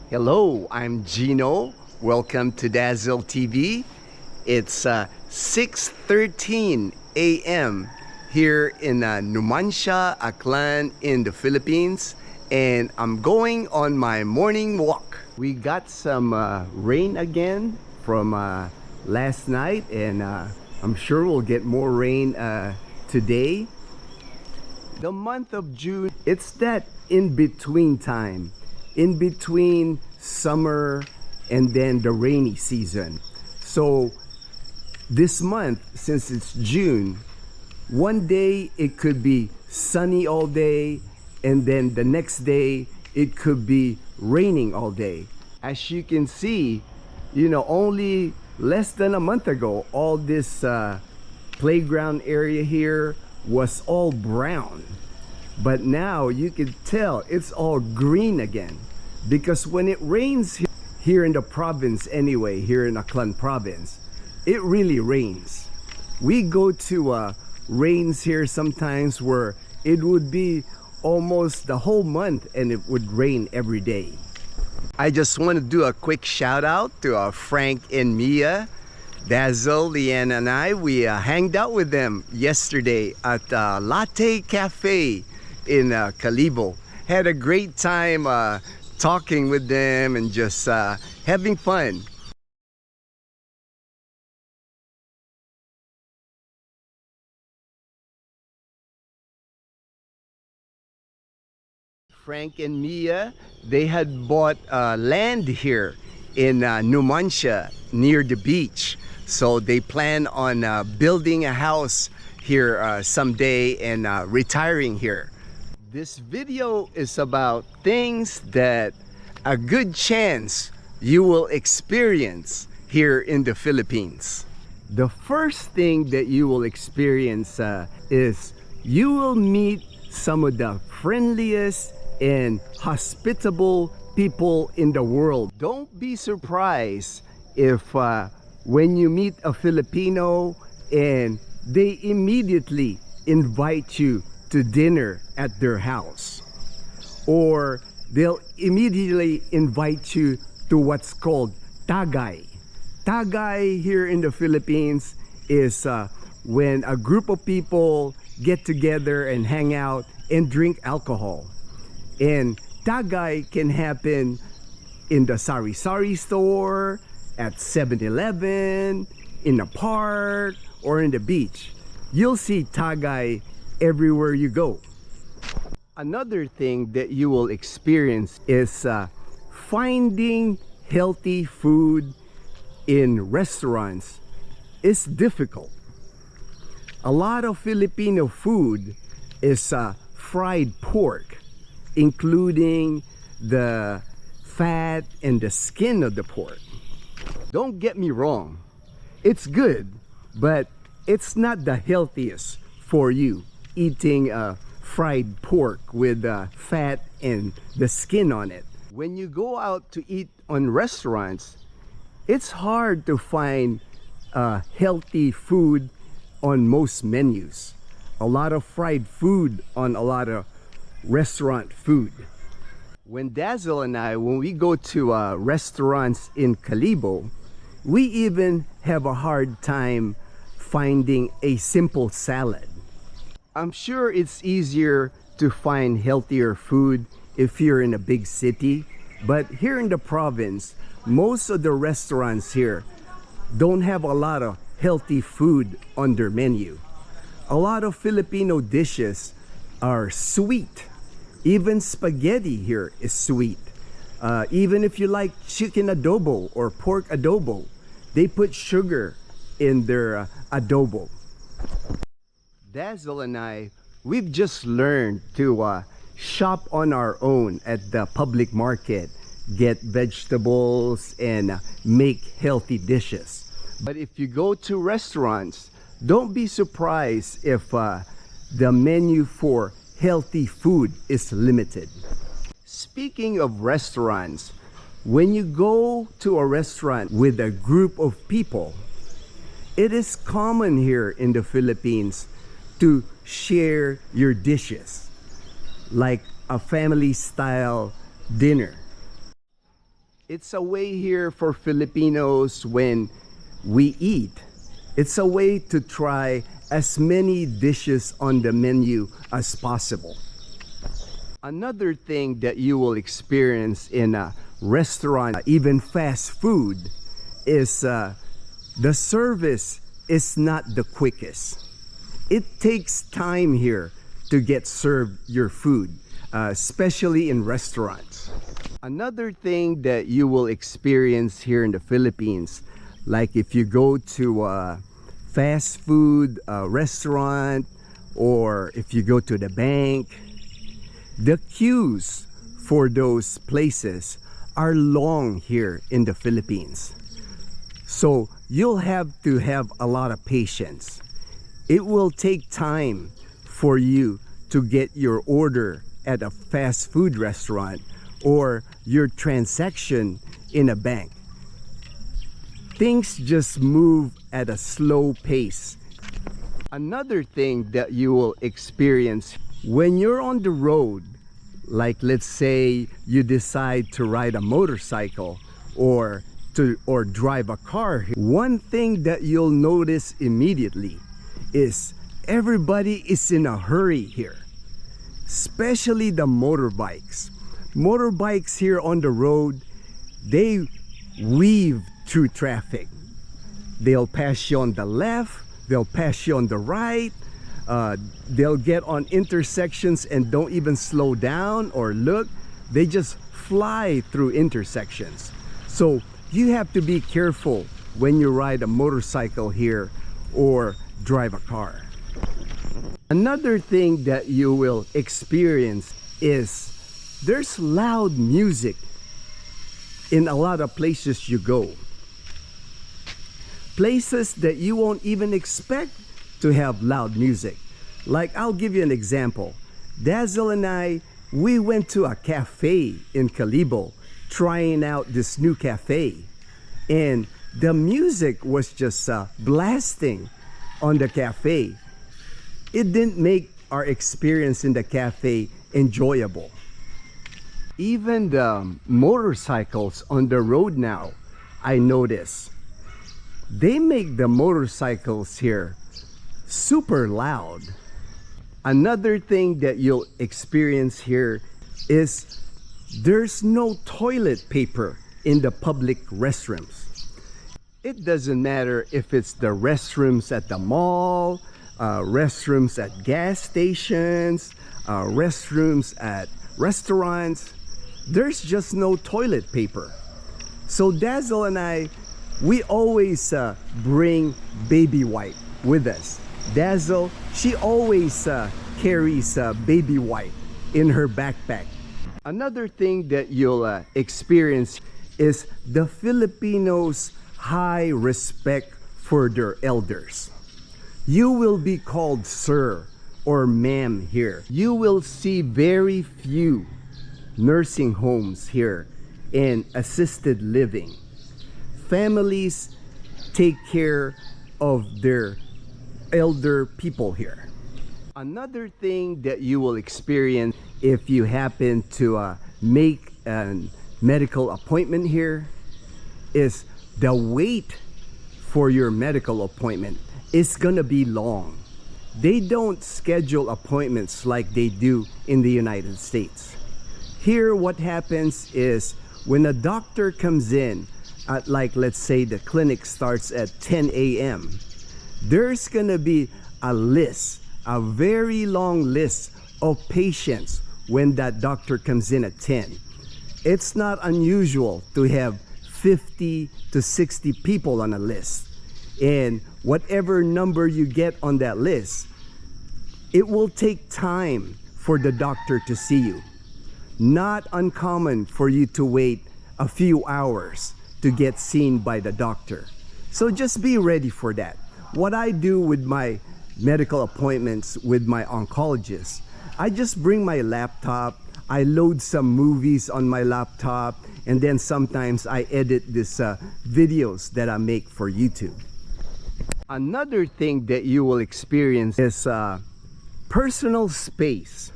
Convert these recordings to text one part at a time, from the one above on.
Hello, I'm Gino. Welcome to Dazzle TV. It's 6:13 a.m. here in Numancia, Aklan in the Philippines, and I'm going on my morning walk. We got some rain again from last night, and I'm sure we'll get more rain today. The month of June, it's that in-between time, in between summer and then the rainy season. So this month, since it's June, one day it could be sunny all day, and then the next day it could be raining all day. As you can see, only less than a month ago, all this playground area here was all brown, but now you can tell it's all green again, because when it rains here in the province anyway, here in Aklan province, it really rains. We go to rains here sometimes where it would be almost the whole month and it would rain every day. I just want to do a quick shout out to Frank and Mia. Dazzle, Leanne, and I, we hanged out with them yesterday at Latte Cafe in Calibo. Had a great time talking with them and just having fun. Frank and Mia, they had bought land here in Numancia near the beach. So they plan on building a house here someday and retiring here. This video is about things that a good chance you will experience here in the Philippines. The first thing that you will experience is you will meet some of the friendliest and hospitable people in the world. Don't be surprised if when you meet a Filipino and they immediately invite you to dinner at their house, or they'll immediately invite you to what's called tagay. Tagay here in the Philippines is when a group of people get together and hang out and drink alcohol. And tagay can happen in the sari-sari store, at 7-Eleven, in the park, or in the beach. You'll see tagay everywhere you go. Another thing that you will experience is finding healthy food in restaurants is difficult. A lot of Filipino food is fried pork, including the fat and the skin of the pork. Don't get me wrong, it's good, but it's not the healthiest for you, eating fried pork with fat and the skin on it. When you go out to eat on restaurants, it's hard to find healthy food on most menus. A lot of fried food on a lot of restaurant food. When Dazzle and I, when we go to restaurants in Calibo, we even have a hard time finding a simple salad. I'm sure it's easier to find healthier food if you're in a big city, but here in the province, most of the restaurants here don't have a lot of healthy food on their menu. A lot of Filipino dishes are sweet. Even spaghetti here is sweet. Even if you like chicken adobo or pork adobo, they put sugar in their adobo. Dazzle and I, we've just learned to shop on our own at the public market, get vegetables and make healthy dishes. But if you go to restaurants, don't be surprised if the menu for healthy food is limited. Speaking of restaurants, when you go to a restaurant with a group of people, it is common here in the Philippines to share your dishes, like a family style dinner. It's a way here for Filipinos when we eat. It's a way to try as many dishes on the menu as possible. Another thing that you will experience in a restaurant, even fast food, is the service is not the quickest. It takes time here to get served your food, especially in restaurants. Another thing that you will experience here in the Philippines, like if you go to a fast food restaurant, or if you go to the bank, the queues for those places are long here in the Philippines. So you'll have to have a lot of patience. It will take time for you to get your order at a fast food restaurant or your transaction in a bank. Things just move at a slow pace. Another thing that you will experience when you're on the road, like let's say you decide to ride a motorcycle or drive a car, one thing that you'll notice immediately is everybody is in a hurry here, especially the motorbikes. Motorbikes here on the road, they weave through traffic. They'll pass you on the left, they'll pass you on the right, they'll get on intersections and don't even slow down or look. They just fly through intersections. So you have to be careful when you ride a motorcycle here or drive a car. Another thing that you will experience is there's loud music in a lot of places you go. Places that you won't even expect to have loud music. Like, I'll give you an example. Dazzle and I, we went to a cafe in Calibo trying out this new cafe. And the music was just blasting on the cafe. It didn't make our experience in the cafe enjoyable. Even the motorcycles on the road now, I notice, they make the motorcycles here super loud. Another thing that you'll experience here is there's no toilet paper in the public restrooms. It doesn't matter if it's the restrooms at the mall, restrooms at gas stations, restrooms at restaurants. There's just no toilet paper. So Dazzle and I, we always bring baby wipe with us. Dazzle, she always carries baby wipe in her backpack. Another thing that you'll experience is the Filipinos' high respect for their elders. You will be called sir or ma'am here. You will see very few nursing homes here and assisted living. Families take care of their elder people here. Another thing that you will experience if you happen to make a medical appointment here is the wait for your medical appointment is gonna be long. They don't schedule appointments like they do in the United States. Here what happens is when a doctor comes in at, like, let's say the clinic starts at 10 a.m. there's gonna be a list, a very long list of patients when that doctor comes in at 10. It's not unusual to have 50 to 60 people on a list. And whatever number you get on that list, it will take time for the doctor to see you. Not uncommon for you to wait a few hours to get seen by the doctor. So just be ready for that. What I do with my medical appointments with my oncologist, I just bring my laptop, I load some movies on my laptop, and then sometimes I edit these videos that I make for YouTube. Another thing that you will experience is personal space.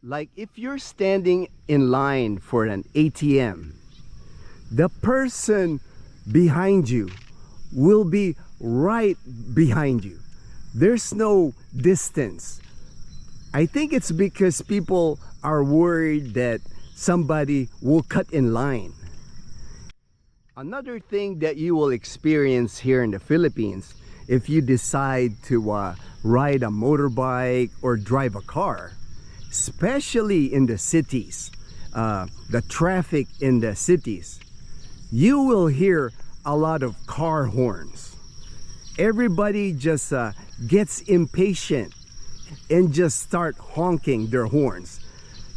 Like if you're standing in line for an ATM, the person behind you will be right behind you. There's no distance. I think it's because people are worried that somebody will cut in line. Another thing that you will experience here in the Philippines, if you decide to ride a motorbike or drive a car, especially in the cities, the traffic in the cities, you will hear a lot of car horns. Everybody just gets impatient and just start honking their horns.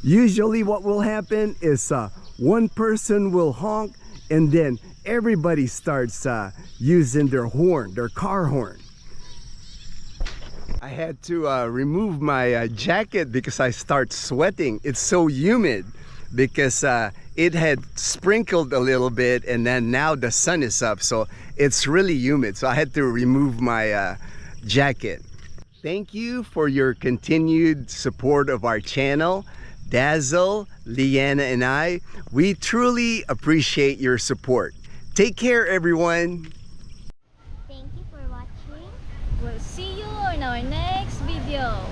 Usually what will happen is one person will honk and then everybody starts using their horn, their car horn. I had to remove my jacket because I start sweating. It's so humid because it had sprinkled a little bit and then now the sun is up, so it's really humid. So I had to remove my jacket. Thank you for your continued support of our channel. Dazzle, Leanna, and I, we truly appreciate your support. Take care, everyone. Thank you for watching. We'll see you in our next video.